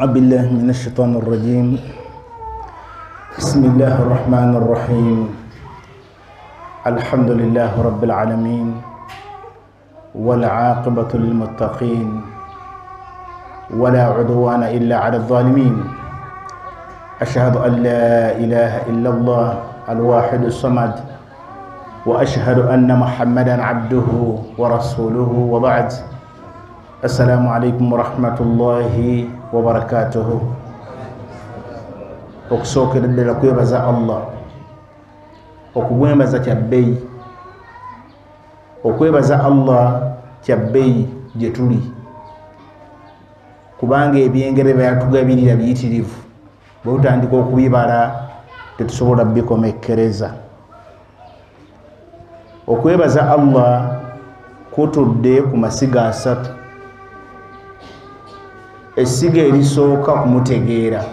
بالله من الشيطان الرجيم. بسم الله الرحمن الرحيم. الحمد لله رب العالمين والعاقبة للمتقين ولا عدوان إلا على الظالمين. أشهد أن لا إله إلا الله الواحد الصمد وأشهد أن محمدا عبده ورسوله وبعد. السلام عليكم ورحمة الله وبركاته. Okusokera ddala kwebaza Allah, okugwebaza kyabbeeyi, okwebaza Allah kyabbeeyi gye tuli, kubanga ebyengere byatugabirira biyitirivu, bwe tutandika okubibala tetusobola bikomekkereza. Okwebaza Allah kutudde ku masiga asatu. Essiga erisooka kumutegeera.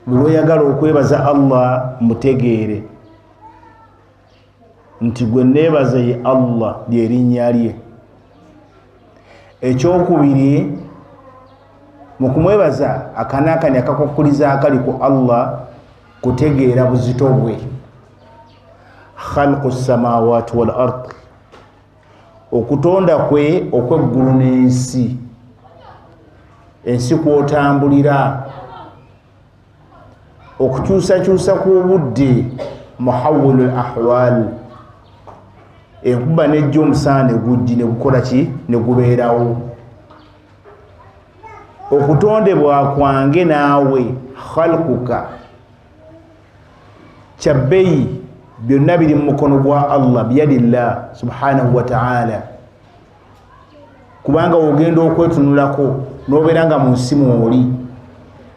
Lw'oyagala okwebaza Allah mutegeere nti gwe neebaza ye Allah ly'erinnya lye. Ekyokubiri mu kumwebaza akanaakani akakukkuliza akali ku Allah kutegeera buzito bwe. Khalqu samawati wal ard, okutonda kwe okw'eggulu n'ensi, ensi kw'otambulira, okukyusakyusa kw'obudde, muhawwilul ahwal, enkuba nejja omusana ne gujji ne gukola ki ne gubeerawo. Okutondebwa kwange naawe, khalquka, kyabbeeyi, byonna biri mu mukono gwa Allah, biyadillah subhanahu wa ta'ala. Kubanga ogenda okwetunulako n'obeera nga mu nsi mw'oli,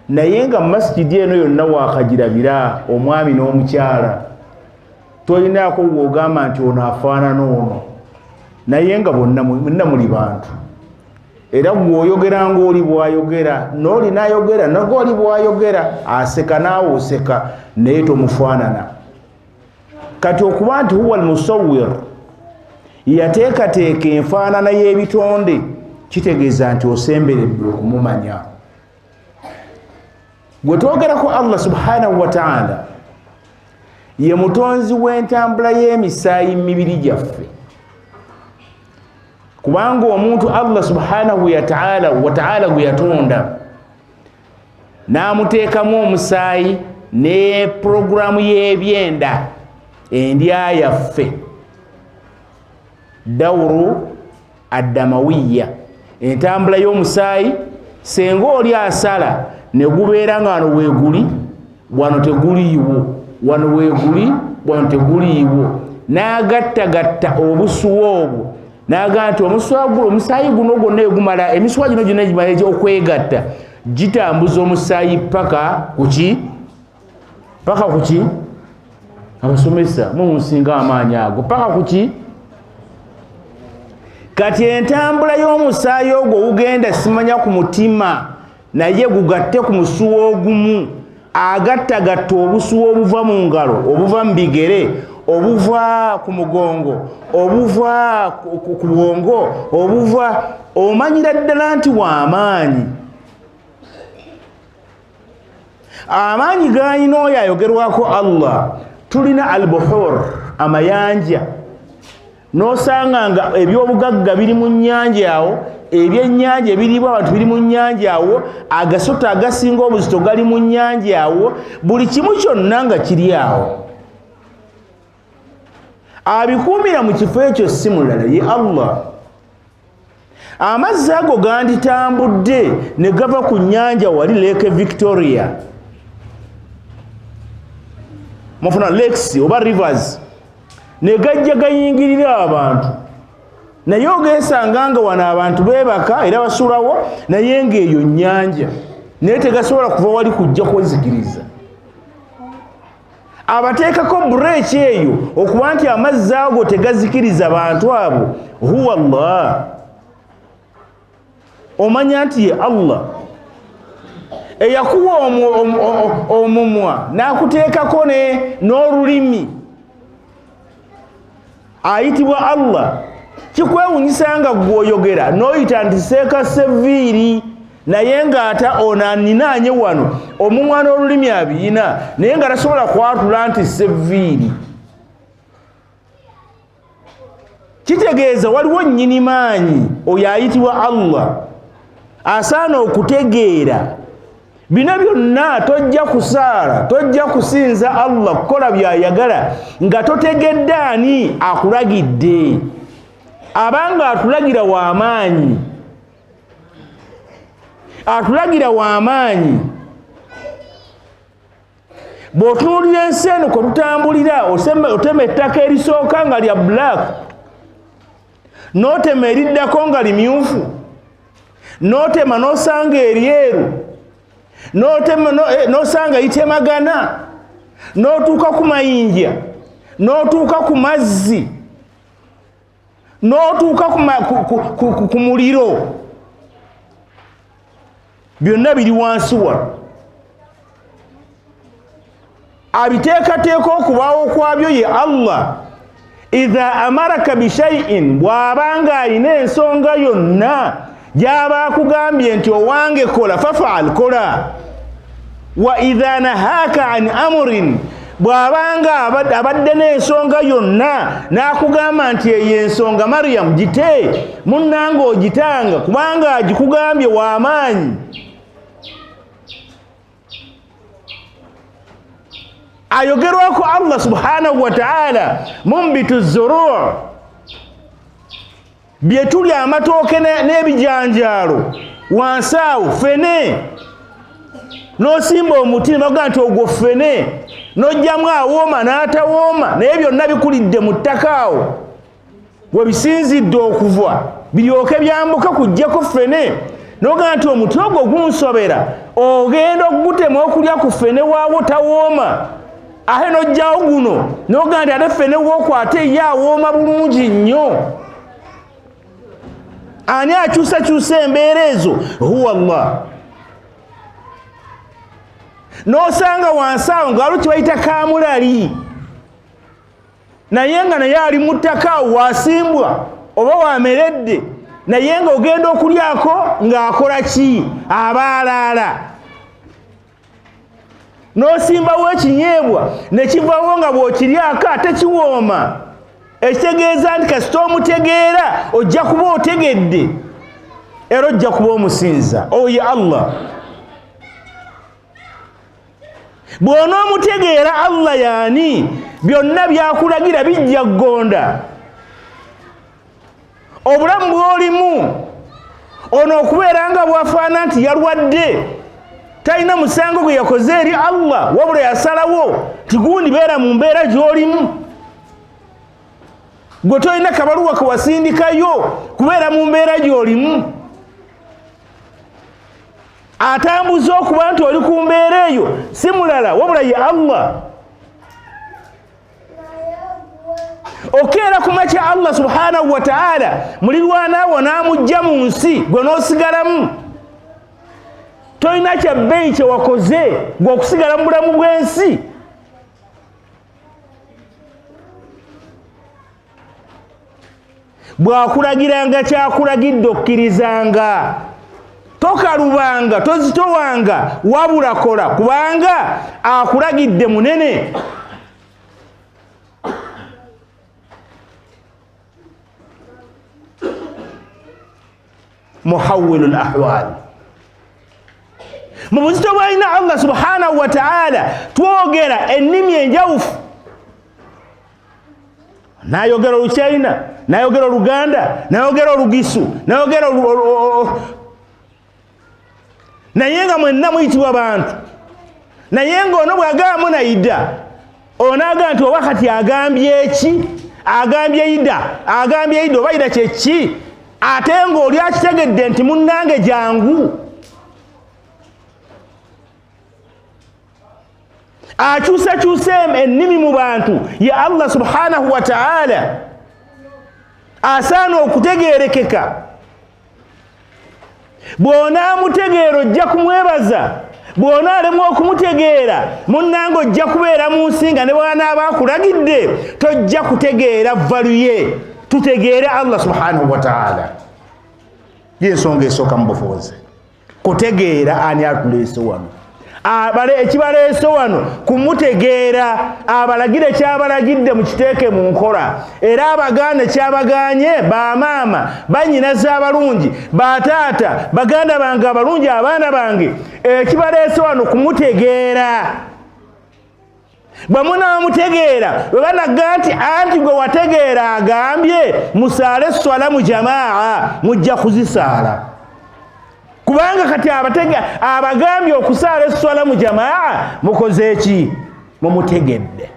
naye nga mu masjidi eno yonna waakagirabira omwami n'omukyala, tolinaako w'ogamba nti ono afaanana ono, naye nga bonna muli bantu. Era gw'oyogera ng'oli bw'ayogera, n'oli n'ayogera n'gw'oli bw'ayogera, aseka naawe oseka, naye tomufaanana. Kati okuba nti huwa al-musawwir, yateekateeka enfaanana y'ebitonde, kitegeeza nti osemberedde okumumanya. Gwe twogerako Allah subhanahu wa ta'ala ye mutonzi w'entambula y'emisaayi mu mibiri gyaffe. Kubanga omuntu Allah subhanahu wa ta'ala gwe yatonda n'amuteekamu omusaayi ne puroguramu y'ebyenda, endya yaffe, dawru addamawiya, entambula y'omusaayi. Senga oli asala ne gubeera nga wano weeguli, wano teguliiwo, wano weeguli, wano teguliiwo, n'agattagatta obusuwa obwo, n'agamba nti omusaayi guno gwonna egumala, emisuwa gino gyonna gimala okwegatta, gitambuza omusaayi paka kuki? Paka kuki? Abasomesa mumunsinga amaanyi ago, paka kuki? Kati entambula y'omusaayi ogwo gugenda simanya ku mutima, naye gugatte ku musuwa ogumu, agattagatta obusuwa obuva mu ngalo, obuva mu bigere, obuva ku mugongo, obuva ku bwongo, obuva, omanyira ddala nti w'amaanyi. Amaanyi g'alina oyo ayogerwako Allah. Tulina al-buhur, amayanja, n'osanga nga ebyobugagga biri mu nnyanja awo, ebyennyanja ebiriibwa abantu biri mu nnyanja awo, agasota agasinga obuzito gali mu nnyanja awo, buli kimu kyonna nga kiri awo. Abikuumira mu kifo ekyo si mulala, ye Allah. Amazzi ago ganditambudde ne gava ku nnyanja wali Lake Victoria, mufuna lakes oba rivers, ne gajja gayingirira abantu, naye ogesanga nga wano abantu beebaka era basulawo, naye ng'eyo nnyanja, naye tegasobola kuva wali kujja kwezikiriza. Abateekako bureeki eyo okuba nti amazzi ago tegazikiriza bantu abo, huwa Allah. Omanya nti ye Allah eyakuwa omumwa n'akuteekako n'olulimi, ayitibwa Allah. Kikwewunyisa nga gw'oyogera n'oyita nti Seeka Seviiri naye ng'ata onaninaanye wano omumwa n'olulimi abiyina naye nga tasobola kwatula nti sevviiri. Kitegeeza waliwo nnyini maanyi oyo ayitibwa Allah asaana okutegeera bino byonna tojja kusaala tojja kusinza Allah kukola byayagala nga totegedde ani akulagidde. Abanga atulagira w'amaanyi atulagira w'amaanyi. Bw'otunuulira ensi eno kwe tutambulira otema ettaka erisooka nga lya black n'otema eriddako nga limyufu n'otema n'osanga eryeru n'osanga litemagana n'otuuka ku mayinja n'otuuka ku mazzi n'otuuka ku muliro byonna biri wansi wano. Abiteekateeka okubaawo kwabyo ye Allah. Idha amaraka bishai'in bw'abanga alina ensonga yonna gy'aba akugambye nti owange kola fafa'al kola. Wa idha nahaaka an amrin bw'abanga abadde n'ensonga yonna n'akugamba nti eyo ensonga Maryam gite munnange ogitanga kubanga agikugambye w'amaanyi. Ayogerwako Allah subhanahu wa ta'ala mumbitu zuru' bye tulya amatooke n'ebijanjaalo wansi awo fene n'osimba omuti noga nti ogwo fene n'ojjamu awooma n'atawooma naye byonna bikulidde mu ttaka awo we bisinzidde okuva biryoke byambuka kujjako fene noga nti omuti ogwo gunsobera ogenda okugutema okulya ku fene waawo tawooma ate n'ojjawo guno noga nti ate fene wookwate ye awooma bulungi nnyo. Ani akyusakyusa embeera ezo? Huwa Allah. N'osanga wansi awo nga waliwo kye bayita kaamulali naye nga naye ali mu ttaka awo wasimbwa oba wameredde naye nga ogenda okulyako ng'akola ki? Aba alaala. N'osimbawo ekinyeebwa ne kivaawo nga bw'okiryako ate kiwooma. Ekitegeeza nti kasita omutegeera ojja kuba otegedde era ojja kuba omusinza. Oye Allah. Bw'onoomutegeera Allah yaani byonna byakulagira bijja kugonda. Obulamu bw'olimu ono okubeera nga bwafaana nti yalwadde talina musango gwe yakoze eri Allah wabula yasalawo tigundi beera mu mbeera gy'olimu. Gwe tolina kabaluwa ke wasindikayo kubeera mu mbeera gy'olimu. Atambuza okuba nti oli ku mbeera eyo si mulala wabula ye Allah. Okeera ku makya Allah subhanahu wa ta'ala mulirwanaawo n'amugja mu nsi gwe n'osigalamu. Tolina kya bbeeyi kye wakoze gwe okusigala mu bulamu bw'ensi. Bw'akulagiranga kyakulagidde okkirizanga. Tokalubanga tozitowanga wabula kola kubanga akulagidde munene. Muhawwilul ahwal. Mu buzito bw'alina Allah subhanahu wa ta'ala twogera ennimi enjawufu. Nayogera Oluchina, nayogera Oluganda, nayogera Olugisu, nayogera naye nga mwenna muyitibwa bantu. Naye ng'ono bw'agamba munayida onaaga nti oba kati agambye eki? Agambye ida. Agambye ida oba ida kye ki? Ate ng'oli akitegedde nti munnange jangu. Akyusakyusa ennimi mu bantu ye Allah subhanahu wa ta'ala asaana okutegeerekeka. Bw'onaamutegeera ojja kumwebaza, bw'onaalemwa okumutegeera munnange ojja kubeera mu nsi nga ne bw'anaaba akulagidde tojja kutegeera valuye. Tutegeere Allah subhanahu wa ta'ala. Y'ensonga esooka mu bufuzi. kutegeera ani atuleese wano. Ekibaleese wano kumutegeera, abalagire kyabalagidde mukiteeke mu nkola, era abagaane kyabagaanye, bamaama banyinaza abalungi, bataata baganda bange abalungi, abaana bange, ekibaleese wano kumutegeera. Bwe munaamutegeera bwe banaga anti gwe wategeera agambye musaale swala mu jamaa, mujja kuzisaala. Kubanga kati abagambye okusaala esswala mu jamaa mukoze ki? Mumutegedde.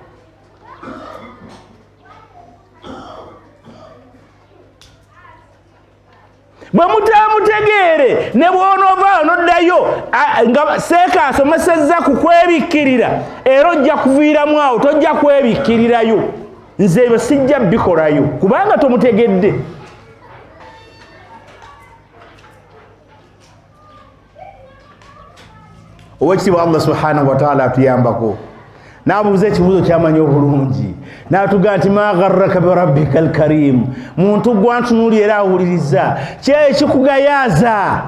Bwe mutamutegeere ne bw'onoova noddayo nga seeka asomesezza ku kwebikkirira, era ojja kuviiramu awo, tojja kwebikkirirayo. Nze ebyo sijja bikolayo kubanga tomutegedde. Owekitiibwa Allah subhanahu wa ta'ala atuyambako. N'abuuza ekibuuzo ky'amanyi obulungi. N'atugamba nti ma gharraka bi rabbika al-karim. Muntu gwantunuulira era awuliriza. Ki ekikugayaaza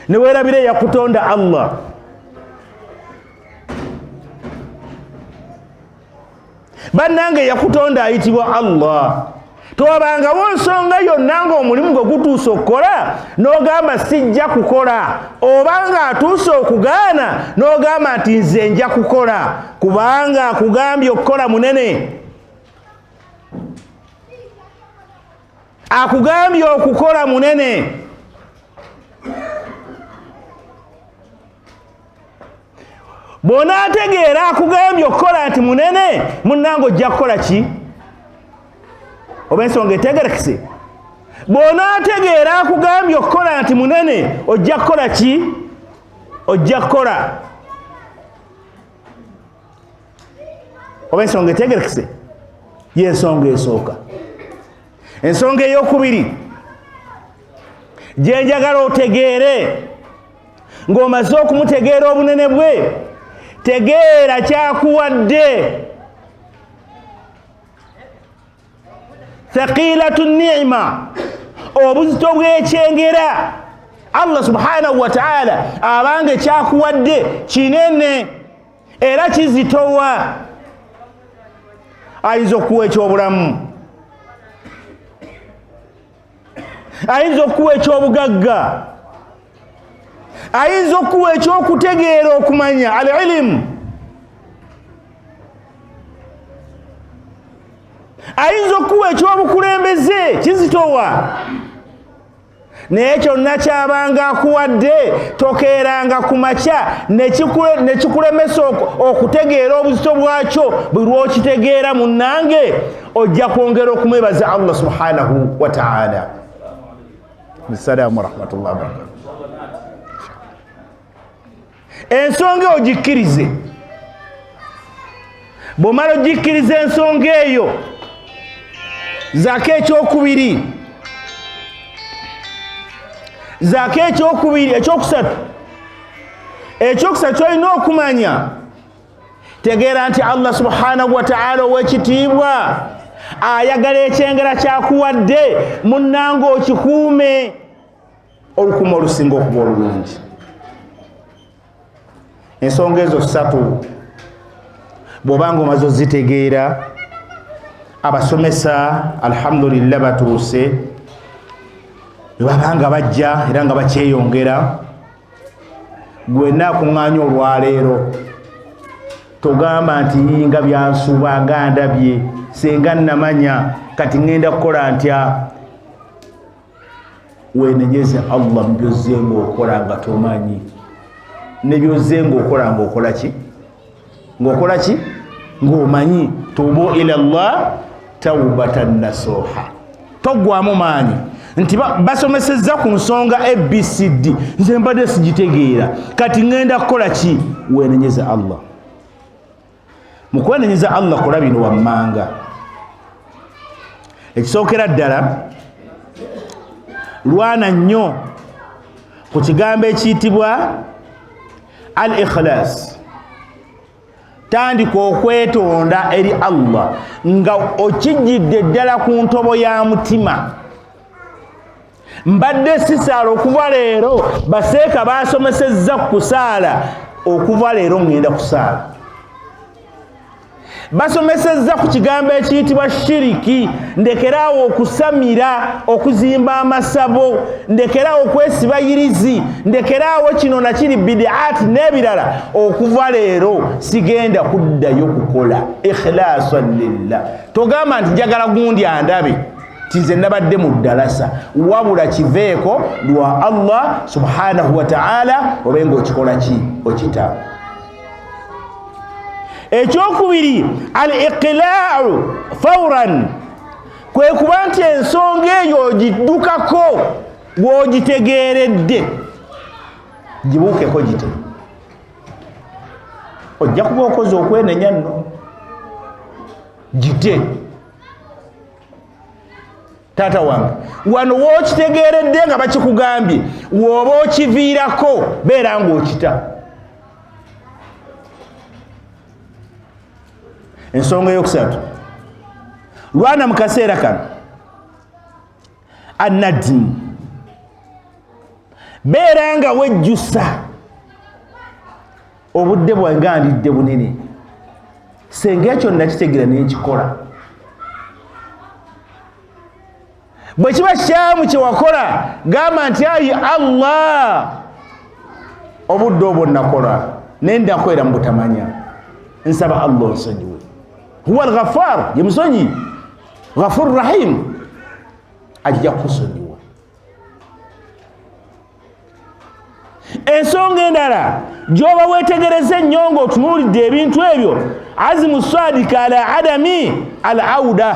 ne weerabira yakutonda Allah? Bannange yakutonda ayitibwa Allah. Tobangawo nsonga yonna ng'omulimu gwe gutuuse okukola n'ogamba sijja kukola, obanga atuuse okugaana n'ogamba nti nze nja kukola, kubanga akugambye okukola munene. Akugambye okukola munene. Bw'onaategeera akugambye okukola nti munene, munnange ojja kukola ki? Oba ensonga etegerekese. Bw'onaategeera akugambye okukola nti munene, ojja kukola ki? Ojja kukola. Oba ensonga etegerekese y'ensonga esooka. Ensonga ey'okubiri gye njagala otegeere ng'omaze okumutegeera obunene bwe, tegeera kyakuwadde. Thaqilatu ni'ma, obuzito bw'ekyengera. Allah subhanahu wa ta'ala abanga kyakuwadde kinene era kizitowa. Ayinza okuwa ekyobulamu, ayinza okuwa ekyobugagga, ayinza okuwa ekyokutegeera okumanya al-ilm, ayinza okuwa ekyobukulembeze, kizitowa. Naye kyonna kyabanga akuwadde tokeeranga ku makya ne kikulemesa okutegeera obuzito bwakyo. Buli lw'okitegeera munnange ojja kwongera okumwebaza Allah subhanahu wa ta'ala. Assalamu rahmatullahi wa barakatuh. Ensonga ogikkirize. Bw'omala ogikkiriza ensonga eyo, zaako ekyokubiri, zaako ekyokubiri, ekyokusatu. Ekyokusatu kyolina okumanya, tegeera nti Allah subhanahu wa ta'ala ow'ekitiibwa ayagala ekyengera kyakuwadde, munnange okikuume olukuuma olusinga okuba olulungi. Ensonga ezo ssatu bw'obanga omaze ozitegeera, abasomesa alhamdulillah batuuse, babanga bajja era nga bakyeyongera. Gwenna akuŋŋaanya olwaleero togamba nti nga byansuuba nga ndabye, senga namanya kati ŋŋenda kukola ntya. Weenenyeze Allah mu byozze ng'okola nga tomanyi, ne byozze ng'okola ng'okola ki? Ng'okola ki? Ng'omanyi. Tuubu ila Allah tawbatan nasuha. Toggwamu maanyi nti basomesezza ku nsonga ABCD, nze mbadde sigitegeera, kati ŋŋenda kukola ki? Weenenyeze Allah. Mu kwenenyeza Allah kola bino wammanga. Ekisookera ddala, lwana nnyo ku kigambo ekiyitibwa al-ikhlas. Tandika okwetonda eri Allah nga okijjidde ddala ku ntobo ya mutima, mbadde sisaala okuva leero baseeka basomesezza kusaala okuva leero ngenda kusaala basomesezza ku kigambo ekiyitibwa shiriki ndekeraawo okusamira okuzimba amasabo ndekeraawo okwesiba yirizi ndekeraawo kino nakiri bidiati n'ebirala okuva leero sigenda kuddayo kukola ikhlasan lillah togamba nti njagala gundi andabe tinze nabadde mu ddalasa wabula kiveeko lwa Allah subhanahu wa ta'ala obenga okikola ki okita ekyokubiri al-iqla'u fawran kwe kuba nti ensonga eyo ogiddukako bw'ogitegeeredde gibuukeko gite ojja kuba okoze okwenenya nno gite taata wange wano wookitegeeredde nga bakikugambye wooba okiviirako beera ng'okita ensonga eyokusatu lwana mu kaseera kano annadimu beera nga wejjusa obudde bwange andidde bunene senga ekyo nakitegeera n'ekikola bwe kiba kyamu kyewakola gamba nti ayi Allah obudde obwo nakola nendakwera mu butamanya nsaba Allah nsonyiwe huwa al-Ghaffar yemusonyi Ghafur Rahim ajja kusonyiwa ensonga endala gyoba weetegereza ennyo ng'otunuulidde ebintu ebyo azimu sadika ala adami al-auda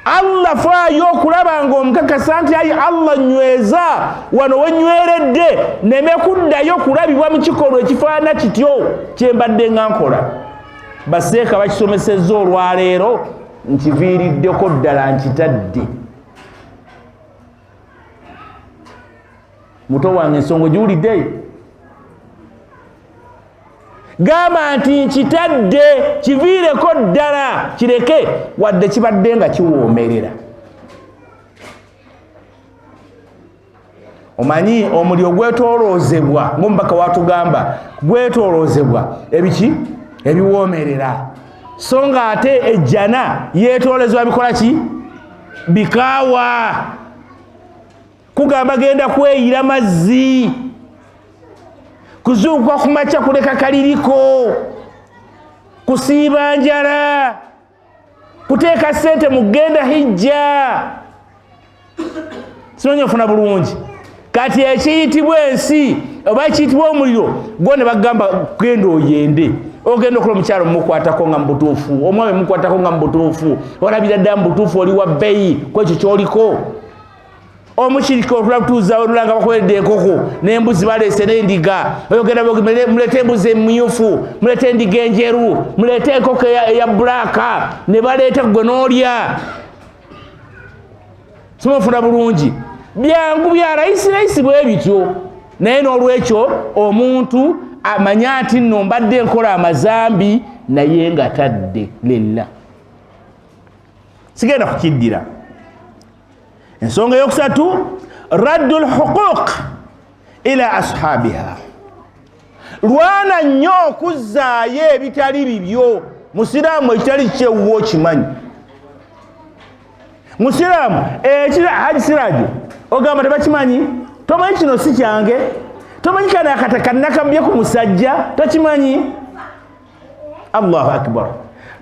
Allah faayo okulaba ng'omukakasa nti ayi Allah nyweza wano wenyweredde neme kuddayo kulabibwa mu kikolwa ekifaana kityo kyembadde nga nkola baseeka bakisomesezza olwaleero nkiviiriddeko ddala nkitadde muto wange ensonga giwuliddeyo gamba nti nkitadde kiviireko ddala kireke wadde kibadde nga kiwoomerera omanyi omuliro gwetooloozebwa ng'omubaka watugamba gwetooloozebwa ebiki ebiwoomerera so nga ate ejjana yeetoolezebwa bikola ki bikaawa kugamba genda kweyira mazzi kuzuukuka ku makya kuleka kaliriko kusiiba njala kuteeka ssente mu kugenda hijja sinoonya ofuna bulungi kati ekiyitibwa ensi oba ekiyitibwa omuliro gwo ne bagamba genda oyende ogenda okola omukyalo mumukwatako nga mubutuufu omwami mumukwatako nga mubutuufu olabira ddala mubutuufu oli wa bbeyi kwekyo kyoliko omukiriko otulakutuuza olulanga bakoledde enkoko n'embuzi baleese n'endiga oyogenda mulete embuzi emmyufu mulete endiga enjeru mulete enkoko eya bbulaaka ne baleeta gwe n'olya simufuna bulungi byangu bya rayisi bwe bityo naye n'olwekyo omuntu amanya nti nno mbadde enkola amazambi naye nga tadde lella sigenda kukiddira ensonga eyokusatu raddu lhuquq ila ashabiha lwana nnyo okuzzaayo ebitali bibyo musiraamu ekitali kyewuwo okimanyi musiraamu haji sirajo ogamba tebakimanyi tomanyi kino si kyange tomanyi kana akatakannakabye ku musajja tokimanyi allahu akbar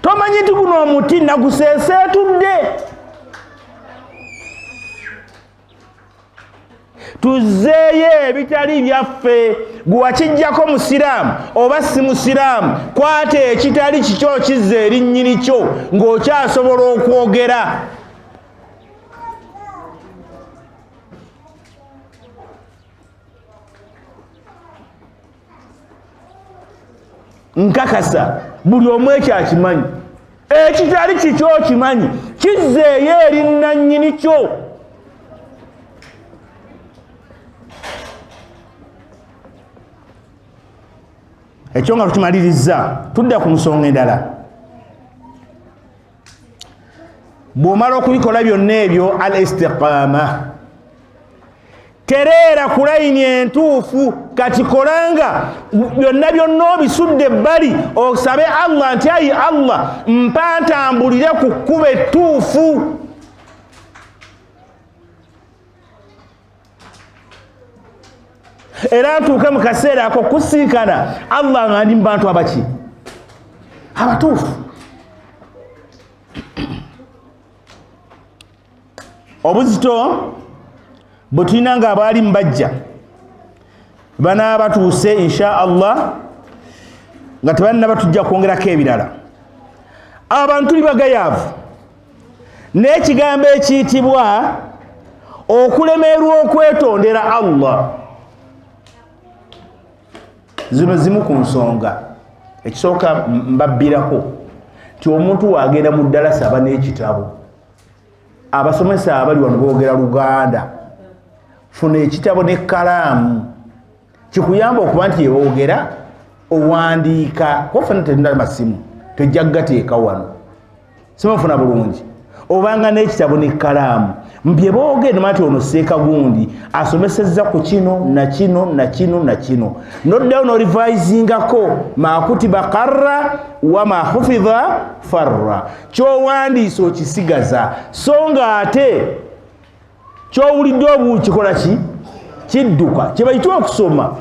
tomanyi nti guno omuti naguseeseetudde tuzzeeyo ebitali byaffe gwe wakijjako musiraamu oba si musiraamu kwata ekitali kikyo kizza erinnyini kyo ng'okyasobola okwogera nkakasa buli omu ekyo akimanyi ekitali kikyo kimanyi kizzeeyo erinnannyini kyo ekyo nga tukimaliriza tudda ku nsonga endala bw'omala okubikola byonna ebyo al istiqama terera ku layini entuufu kati kolanga byonna byonna obisudde ebbali osabe Allah nti ayi Allah mpa ntambulire ku kkubo ettuufu. Era ntuuke mu kaseera ako kusinkana Allah nga ndi mu bantu abaki abatuufu. Obuzito bwe tulina nga abaali mbajja banaaba batuuse insha Allah nga tebalina batujja kwongerako ebirala. Abantu tuli bagayaavu n'ekigambo ekiyitibwa okulemerwa okwetondera Allah. Zino zimu ku nsonga. Ekisooka mbabbirako nti omuntu wagenda mu ddalasa aba n'ekitabo. Abasomesa abali wano boogera Luganda, funa ekitabo n'ekkalaamu kikuyamba okuba nti yeboogera owandiika. Kofuna tendala masimu tojja kugateeka wano simufuna bulungi. Obanga n'ekitabo n'ekkalaamu mbye boogere mati ono Seeka gundi asomesezza ku kino na kino na kino na kino, noddayo n'orivaizingako makutiba qarra wa ma hufidha farra. Kyowandiisa okisigaza so nga ate kyowulidde obukikola ki kidduka kye bayitwa okusoma.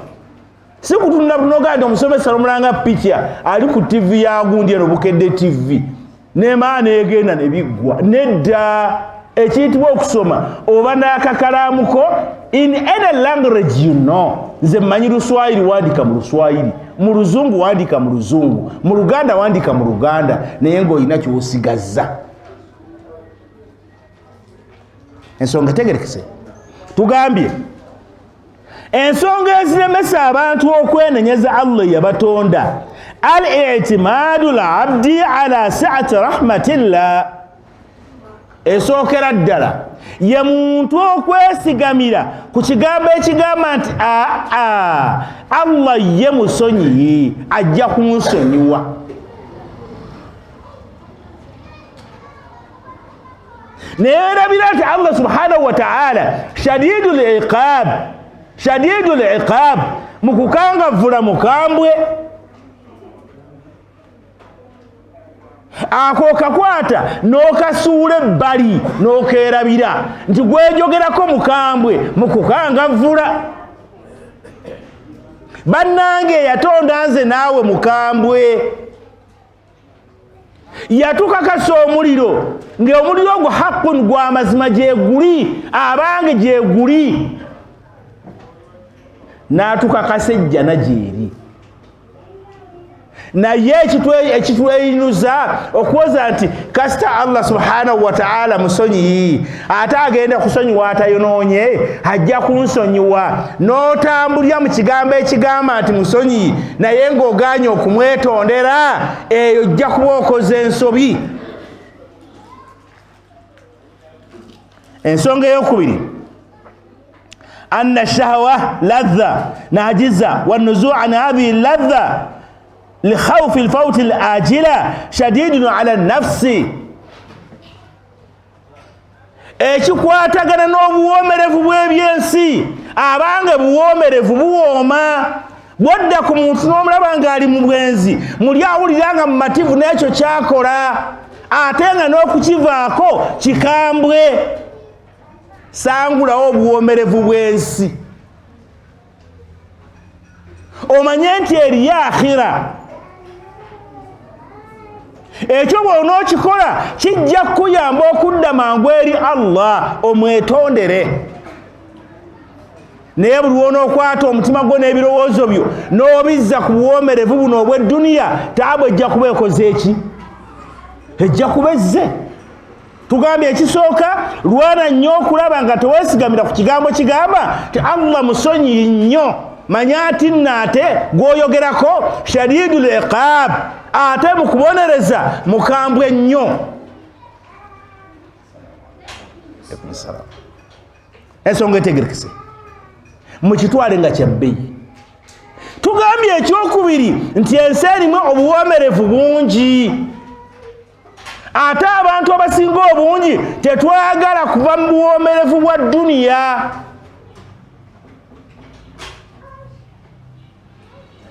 Si kutunda bunoga nti omusomesa omulanga picture ali ku TV ya gundi eno Bukedde TV n'emaana egenda ne biggwa. Nedda, ekiyitibwa okusoma oba n'akakalaamuko in any language you know. Nze mmanyi Luswayiri wandika mu Luswayiri, mu Luzungu wandika mu Luzungu, mu Luganda wandika mu Luganda, naye ng'olina ky'osigaza. Ensonga tegerekese. Tugambye ensonga eziremesa abantu okwenenyeza Allah yabatonda al-i'timadu al-abdi ala sa'ati rahmatillah. Esookera ddala ye muntu okwesigamira ku kigambo ekigamba nti Allah ye musonyiyi ajja kunsonyiwa. Neerabira nti Allah subhanahu wa ta'ala shadidul iqab mukukangavula mukambwe. Ako kakwata n'okasuula ebbali n'okeerabira nti gwejogerako mukambwe mukukangavula. Bannange yatonda nze naawe mukambwe, yatukakasa omuliro ng'omuliro ogwo haqqun gwa mazima gyeguli, abange gyeguli, n'atukakasa ejjana gyeri. Naye ekitweyinuza okwoza nti kasita Allah subhanahu wa ta'ala musonyiyi ate agenda kusonyiwa atayonoonye ajja kunsonyiwa. N'otambulira mu kigambo ekigamba nti musonyiyi naye ng'ogaanye okumwetondera, eyo ojja kuba okoze ensobi. Ensonga ey'okubiri anna shahwa ladha najiza wannuzu an hadhihi ladha لخوف الفوت الآجلة شديد على النفس. Ekikwatagana n'obuwoomerevu bw'ebyensi abange buwoomerevu buwooma. Bwodda ku muntu n'omulaba ng'ali mu bwenzi muli awulira nga mumativu n'ekyo kyakola, ate nga n'okukivaako kikambwe. Sangulawo obuwoomerevu bw'ensi omanye nti eriyo akhira. Ekyo bw'onookikola kijja kukuyamba okudda mangu eri Allah omwetondere. Naye buli lw'onookwata omutima gwo n'ebirowoozo byo n'obizza ku buwoomerevu buno obw'edduniya, taabwe ejja kuba ekoze eki? Ejja kuba ezze. Tugambye ekisooka lwana nnyo okulaba nga teweesigamira ku kigambo kigamba ti Allah musonyiyi nnyo. Manya ati nate gwoyogerako shadidul iqab, ate mukubonereza mukambwe nnyo. Ensonga etegerekese mukitwale nga kyabbeyi. Tugambye ekyokubiri nti ensi erimu obuwoomerevu bungi. ate abantu abasinga obungi tetwagala kuva mu buwomerevu bwa duniya.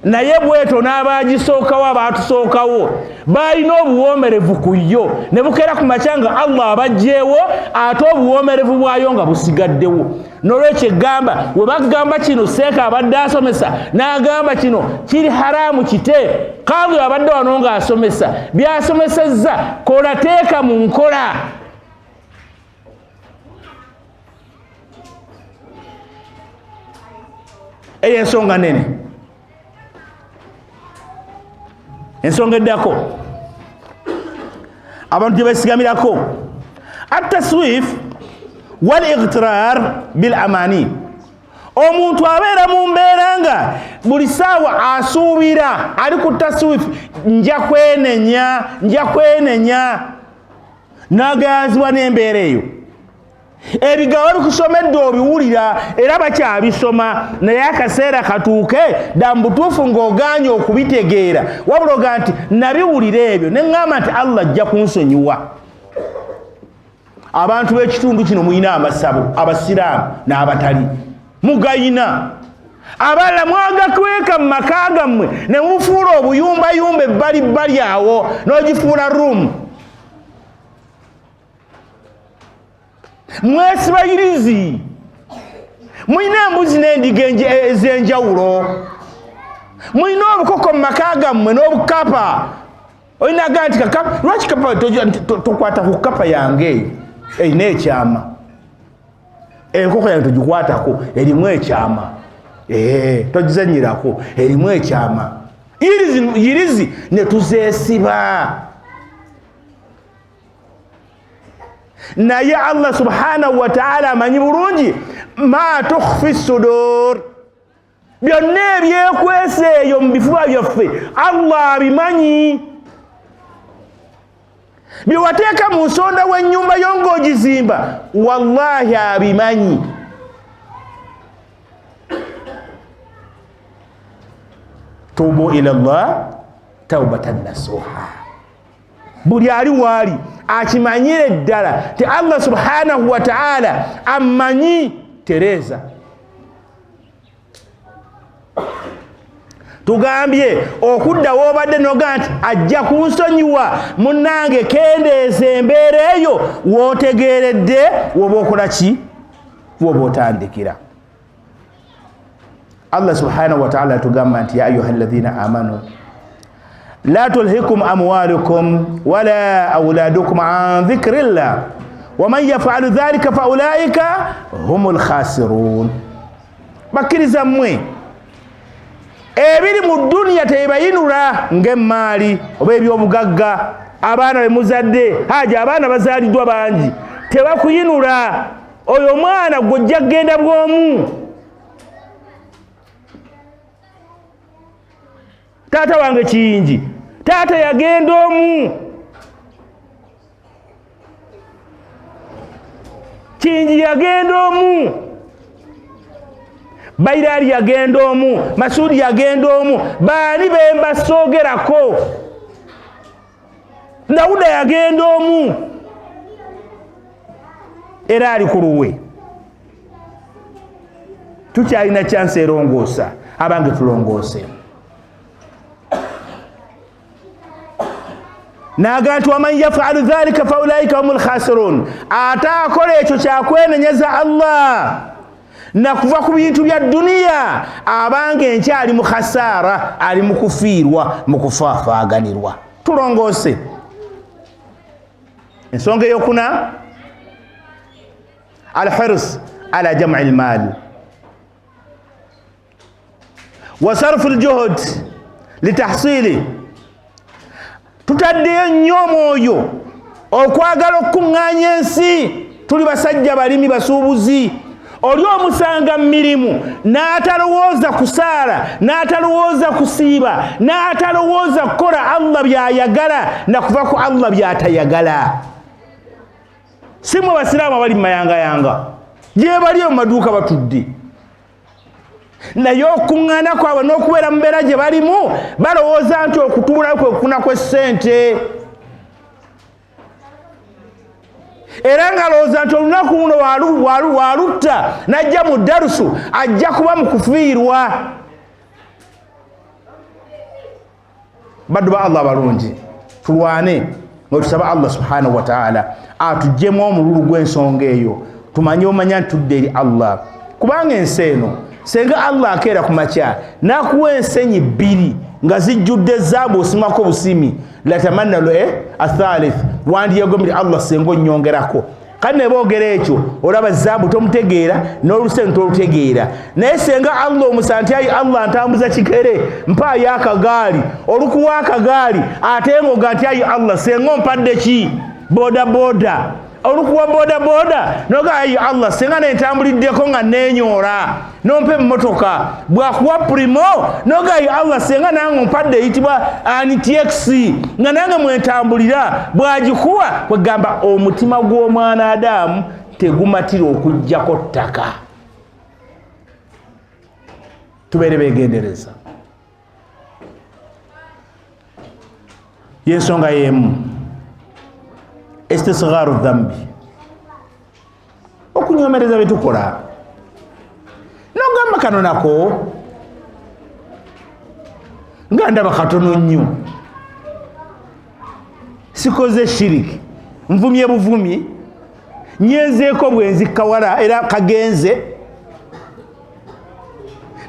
Naye bweto n'abagisookawo abaatusookawo balina obuwoomerevu ku yo ne bukeera ku makyanga Allah abajjeewo ate obuwoomerevu bwayo nga busigaddewo. N'olwekyo eggamba we bagamba kino seeka abadde asomesa n'agamba kino kiri haraamu kite, kadhi abadde wano ng'asomesa by'asomesezza kola teeka mu nkola. Eyo ensonga nene. Ensonga eddako abantu gye beesigamirako at-taswif wal ightirar bil amani. Omuntu abeera mu mbeera nga buli ssaawa asuubira ali ku taswif, nja kwenenya n'agaazibwa n'embeera eyo. Ebigambo bikusomedde obiwulira era bakyabisoma, naye akaseera katuuke dambutuufu ng'ogaanye okubitegeera wabula oga nti nabiwulira ebyo ne ŋŋamba nti Allah ajja kunsonyiwa. Abantu b'ekitundu kino muyina amasabo, abasiraamu n'abatali mugayina. Abalala mwagakweka mu maka gammwe ne mufuula obuyumbayumba ebbalibbali awo n'ogifuula ruumu. Mwesibayirizi muyina embuzi n'endiga ez'enjawulo, muyina obukoko mu maka gammwe n'obukapa. Oyinaga nti kakapa, lwaki kapa tokwata ku kapa yange erina ekyama, enkoko yange togikwatako erimu ekyama, togizanyirako erimu ekyama. Yirizi ne tuzeesiba. Naye Allah subhanahu wa ta'ala amanyi bulungi ma tukhfi sudur, byonna ebyekwesa eyo mu bifuba byaffe Allah abimanyi. Byewateeka mu nsonda w'ennyumba yo ng'ogizimba wallahi abimanyi. Tubu ila Allah tawbatan nasuha. Buli ali waali akimanyire ddala ti Allah subhanahu wa ta'ala amanyi tereza. Tugambye okudda w'obadde noga nti ajja kunsonyiwa, munnange kendeeza embeera eyo w'otegeeredde woba okola ki, woba otandikira. Allah subhanahu wa ta'ala tugamba nti ya ayuha alladhina amanu la tulhikum amwalukum wala auladukum an dhikrillah waman yaf'alu dhalika fa ulaika humul khasirun. Bakkiriza mmwe ebiri mu duniya tebayinula ng'emmaali oba eby'obugagga, abaana be muzadde haja abaana bazaaliddwa bangi tebakuyinula. Oyo omwana gw'ojja kgenda bw'omu. Taata wange Kiyingi, taata yagenda omu. Kiyingi yagenda omu, Bairali yagenda omu, Masudi yagenda omu. Baani bemba soogerako? Dawuda yagenda omu era ali ku luwe. Tukyalina chance erongoosa, abange tulongoose. Naga nti waman yaf'alu dhalika fa ulaika humul khasirun. Ate akola ekyo kyakwenenyeza Allah na kuva ku bintu bya duniya abange enkya ali mu khasara, ali mu kufiirwa, mu kufaafaganirwa. Tulongoose. Ensonga eyokuna al-hirs ala jam'i al-mal wa sarfu al-juhd litahsili. Tutaddeyo nnyo omwoyo okwagala okuŋŋaanya ensi. Tuli basajja balimi basuubuzi. Oli omusanga mirimu n'atalowooza kusaala, n'atalowooza kusiiba, n'atalowooza kukola Allah by'ayagala na kuva ku Allah by'atayagala. Si mwe basiraamu abali mu mayangayanga gye bali mu maduuka batudde, naye okuŋŋaana kwabwe n'okubeera mu mbeera gye balimu balowooza nti okutuula kwe kufuna kw'essente. era nga looza nti olunaku luno walutta najja mu darusu ajja kuba mukufiirwa. Baddu ba Allah balungi, tulwane nga tusaba Allah subhanahu wa ta'ala atuggyemu omululu gw'ensonga eyo, tumanye omanya nti tudde eri Allah. Kubanga ensi eno senga Allah akeera ku makya n'akuwa ensenyi bbiri nga zijjudde zaabu osimako busimi, latamanna athalith, wandiyegomere Allah senga onnyongerako. Kale ne boogera ekyo olaba zaabu tomutegeera n'olusenyi tolutegeera, naye senga Allah omusa nti ayi Allah ntambuza kikere mpaayo akagaali, olukuwa akagaali ate ngoga nti ayi Allah senga ompadde ki boda boda, olukuwa boda boda noga ayi Allah senga nentambuliddeko nga nenyoora nompe emmotoka, bwakuwa primo noga ayi Allah senga nange ompadde eyitibwa anitx nga nange mwentambulira, bwagikuwa kwegamba omutima gw'omwana Adamu tegumatira okujjako ttaka. Tubeere beegendereza. Yensonga y'emu istisgharu dhambi, okunyomereza byetukola nogamba kano nako nga ndaba katono nnyo, sikoze shiriki, nvumye buvumye, nyezeeko bwenzikka wala era kagenze,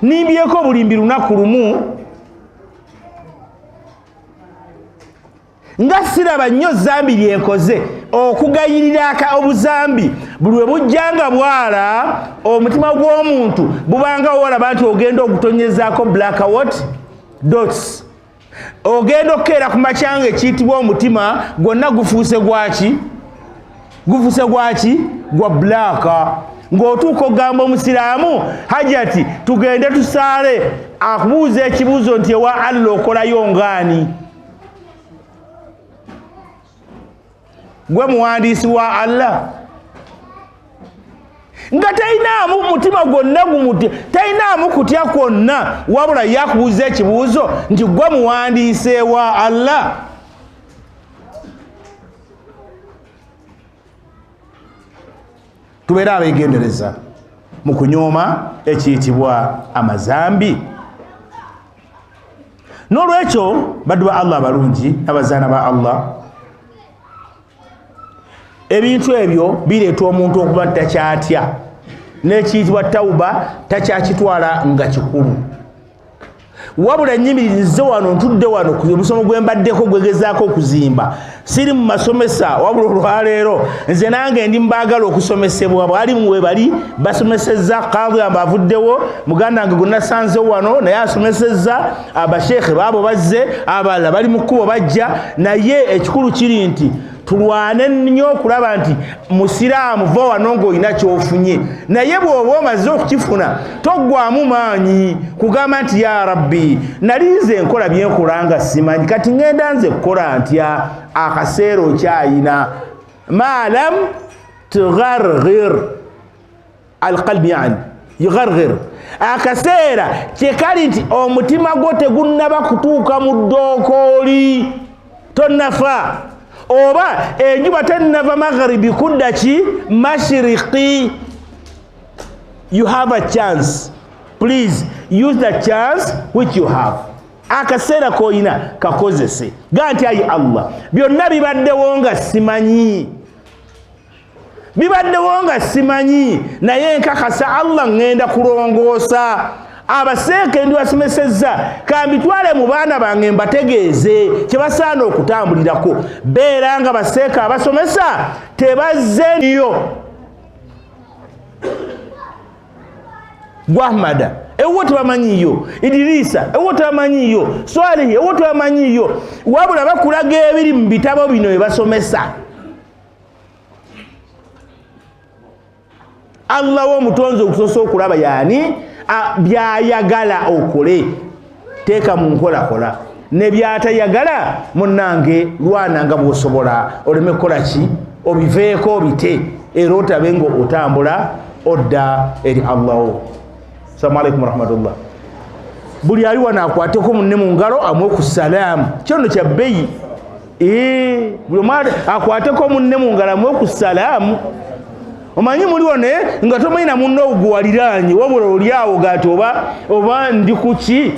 nimbyeko bulimbi lunaku lumu, nga siraba nnyo zambi lyenkoze okugayirira obuzambi buli we bujjanga bwala omutima gw'omuntu bubanga olaba nti ogenda okutonyezaako blackout dots, ogenda okukeera ku makyanga ekiyitibwa omutima gwonna gufuuse gwaki, gufuuse gwaki gwa blaaka, ng'otuuka ogamba omusiraamu hajati tugende tusaale, akubuuza ekibuuzo nti ewa Allah okolayo ngaani? Gwe muwandiisi wa Allah nga talinaamu mutima gwonna gumuti, talinaamu kutya kwonna, wabula yakubuuza ekibuuzo nti gwe muwandiisi wa Allah. Tubeere abeegendereza mu kunyooma ekiyitibwa amazambi. N'olwekyo baddu ba Allah abalungi, abazaana ba Allah, ebintu ebyo bireeta omuntu okuba takyatya, n'ekiyitibwa tawuba takyakitwala nga kikulu. Wabula nnyimirize wano, ntudde wano ku omusomo gwe mbaddeko gwegezaako okuzimba, siri mu masomesa, wabula olwaleero nze nange ndi mbaagala okusomesebwa. Bwalimu we bali basomesezza, kadhi amba avuddewo, muganda wange gwe nasanze wano naye asomesezza, abasheekhe baabo bazze, abalala bali mu kkubo bajja, naye ekikulu kiri nti tulwane nnyo okulaba nti musiraamu va wano ng'olina kyofunye, naye bw'oba omaze okukifuna toggwamu maanyi kugamba nti ya rabbi nali nze nkola byenkola nga simanyi, kati ngenda nze kukola ntya? Akaseera okyayina. maalam tugharghir alqalbi, yani yugharghir, akaseera kyekali nti omutima gwo tegunnaba kutuuka mu ddookooli, tonnafa, oba enjuba tennava magharibi kudda ki mashriqi. You have a chance, please use the chance which you have. Akaseera koyina kakozese, gaa nti ayi Allah byonna bibaddewo nga simanyi, bibaddewo nga simanyi, naye nkakasa Allah ngenda kulongoosa. Abaseeke ndi basomesezza, kambitwale mu baana bange mbategeeze kye basaana okutambulirako. Beera nga baseeke abasomesa tebazze niyo. Gwahmada ewo tebamanyiyo, Idirisa ewo tebamanyiyo, Swalihi ewo tebamanyiyo, wabula bakulaga ebiri mu bitabo bino bye basomesa. Allah w'omutonzi okusosa okulaba yani byayagala okole, teeka mu nkolakola, ne byatayagala munnange lwananga bw'osobola oleme kukola ki, obiveeko obite, era otabe nga otambula odda eri Allah. Assalamu alaikum warahmatullah. Buli ali wano akwateko munne mu ngalo amwe ku salaamu, kyono kya bbeeyi. buli omwana akwateko munne mu ngalo amuwe ku salaamu. Omanyi muliwo ne nga tomanyi na munno ogwo waliraanye wabula oli awo gati oba ndi kuki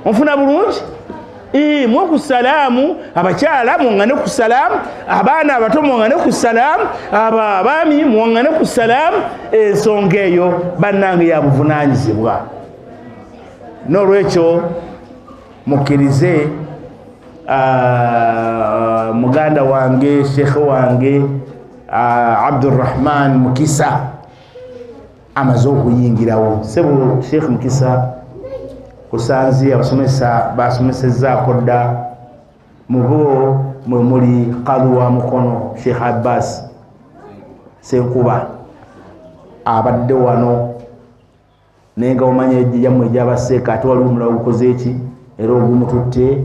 onfuna bulungi. Muwe ku salaamu, abakyala muwangane ku salaamu, abaana abato muwangane ku salaamu, abaami muwangane ku salaamu. Ensonga eyo bannange ya buvunaanyizibwa. N'olwekyo mukkirize muganda wange shekhe wange Abdurrahman Mukisa amaze okuyingirawo. Sebo Sheikh Mukisa kusanzi abasomesa basomesezzaako dda mubo mwe muli qadhi wa mukono Sheikh Abbas Senkuba abadde wano naye nga omanya ejjammwe egyabaseeka ate waliwo omulala gukoze eki era ogumututte.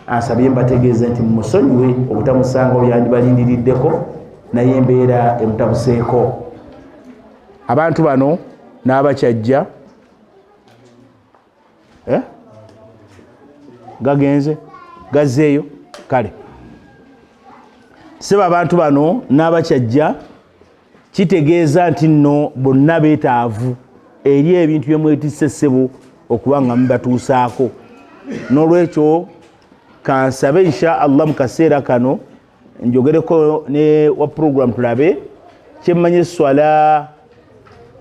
Ansabye mbategeeze nti mumusonyiwe obutamusanga obyandibalindiriddeko naye embeera emutabuseeko. Abantu bano n'abakyajja gagenze gazzeeyo kale seba abantu bano n'abakyajja kitegeeza nti nno bonna beetaavu eri ebintu byemwetisse ssebo okuba nga mubatuusaako. N'olwekyo kansabe insha Allah mu kaseera kano njogereko ne wa program tulabe kyemmanye swala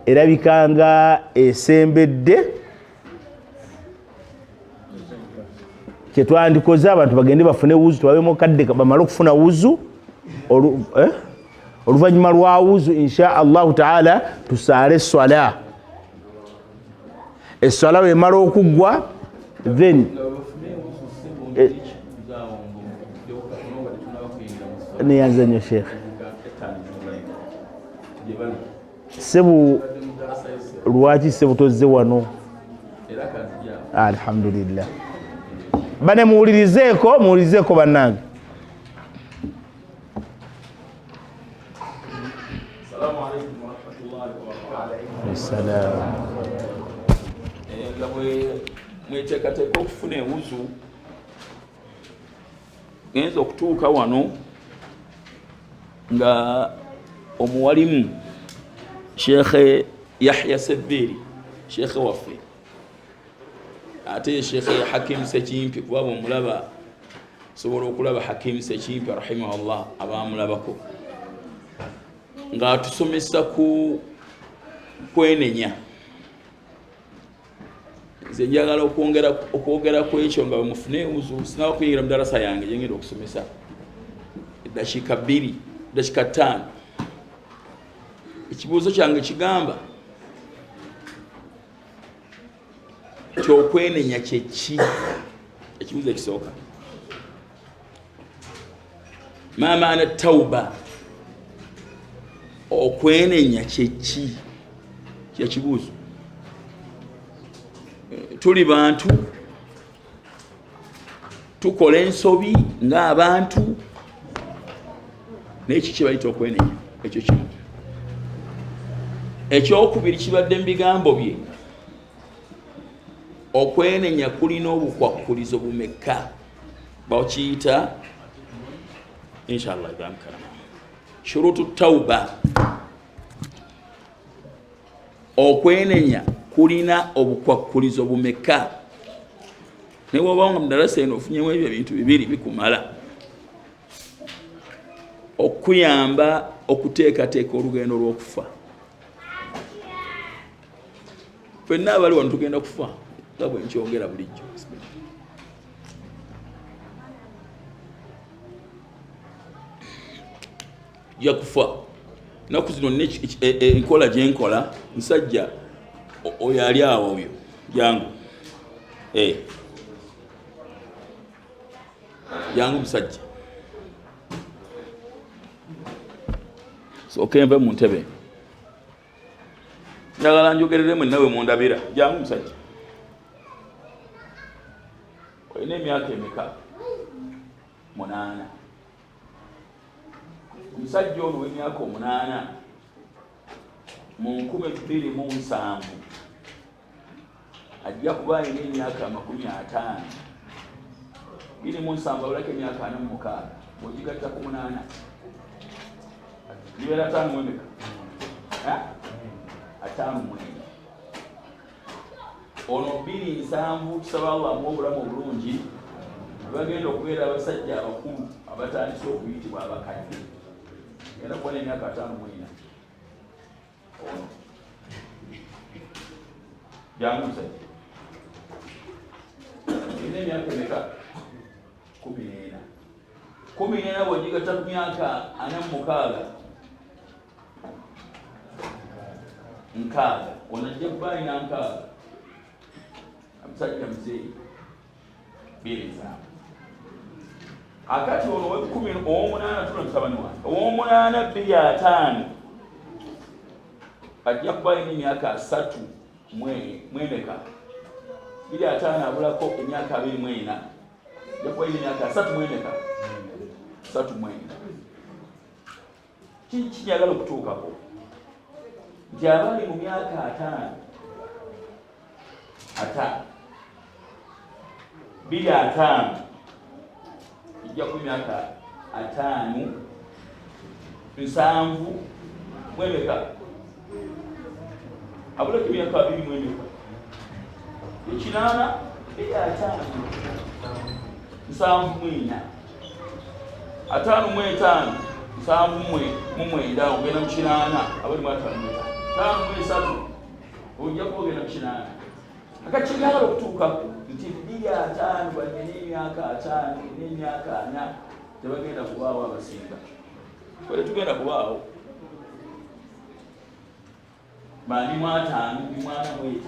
erabikanga esembedde kyetwandikoze abantu bagende bafune wuzu tubabemu kadde bamale okufuna wuzu oluvannyuma lwa wuzu insha Allahu taala tusaale eswala. Eswala bwemala okuggwa then niyanze nnyo Sheikh sebu lwaki sebu tozze wano. Alhamdulillah bane muwulirizeeko bannange. Assalamu alaikum warahmatullahi wabarakatuh. Assalamu nga mweteekateeka okufuna ewuzu genza okutuuka wano nga omuwalimu Sheikh Yahya Sebbiri shekhe waffe ate Sheikh Hakim Sekimpi kuba bw'omulaba sobola okulaba Hakim Sekimpi rahimahullah abamulabako nga tusomesa ku kwenenya. Nze njagala okwogera ku ekyo nga bwemufune ewuzu sinaba kuyingira mu darasa yange gyengenda okusomesa eddakiika 2 eddakiika 5. Ekibuuzo kyange kigamba nti okwenenya kyeki. Ekibuuzo ekisooka ma maana tauba, okwenenya kyeki kyekibuuzo. Tuli bantu tukola ensobi ng'abantu n'eki kibayita okwenenya. Ekyo kimu. Ekyokubiri kibadde mu bigambo bye, okwenenya kulina obukwakkulizo bumeka bakiyita inshallah bamkarama shurutu tauba. Okwenenya kulina obukwakkulizo bumeka. Ne bw'oba nga mu darasa eno ofunyemu ebyo ebintu bibiri bikumala okuyamba okuteekateeka olugendo lw'okufa. Ffenna abali wano tugenda kufa nga bwe nkyogera bulijjo. Ja kufa naku zino enkola gyenkola musajja oyo ali awo oyo jangu jangu musajja sooke nve mu ntebe njagala njogereremu nawe mundabira. Jangu musajja olina emyaka emeka? 8. Omusajja ono w'emyaka 8 mu 2007 ajja kuba alina emyaka 50. 2007 olako emyaka 46. ogigatta ku 8 nibeera 5 mwemeka 5 mwenda ono 2 7 tusaba Allah mu obulamu obulungi bagenda okubeera abasajja abakulu abatandise okuyitibwa abakadde era kuba n'emyaka 5 mwenda ono jangu musajja ina emyaka emeka 14 bw'ogigatta ku myaka 46 nkaaga ono ajja kuba alina nkaaga omusajja muzeeyi birezaamu akati ono ow'omunaana tuna mutabani wange ow'omunaana 25 ajja kuba alina emyaka 3 mwemeka 25 abulako emyaka 24 ajja kuba alina emyaka 3 mwemeka 3 mwenda kinyagala okutuukako nti abali mu myaka 5 ijja ku myaka 5 7 mwemeka abulako emyaka 2 mwemeka 8 7 mwenda 5 mwetaano 7 mwenda ogenda mu 8 abali mu 5 mwesatu ojja kwogenda mu 8 akakigala okutuukako nti 25 banye n'emyaka 5 n'emyaka 4 tebagenda kubaawo abasinga kale tugenda kubaawo bani mu 5 ni mwana mu 5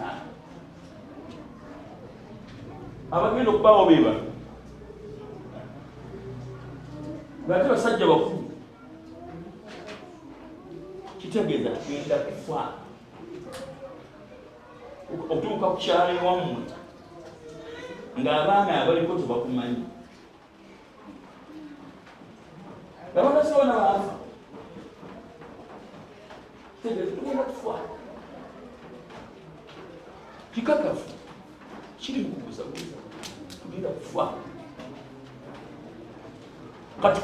abagenda okubaawo beba ngate basajja bakulu kitegeeza tugenda kufa okutuuka ku kyalo ewammwe ng'abaana abaliko tebakumanyi nga banasobona baafa kitegeeza tugenda kufa kikakafu kiri mu kubuzabuza tugenda kufa kati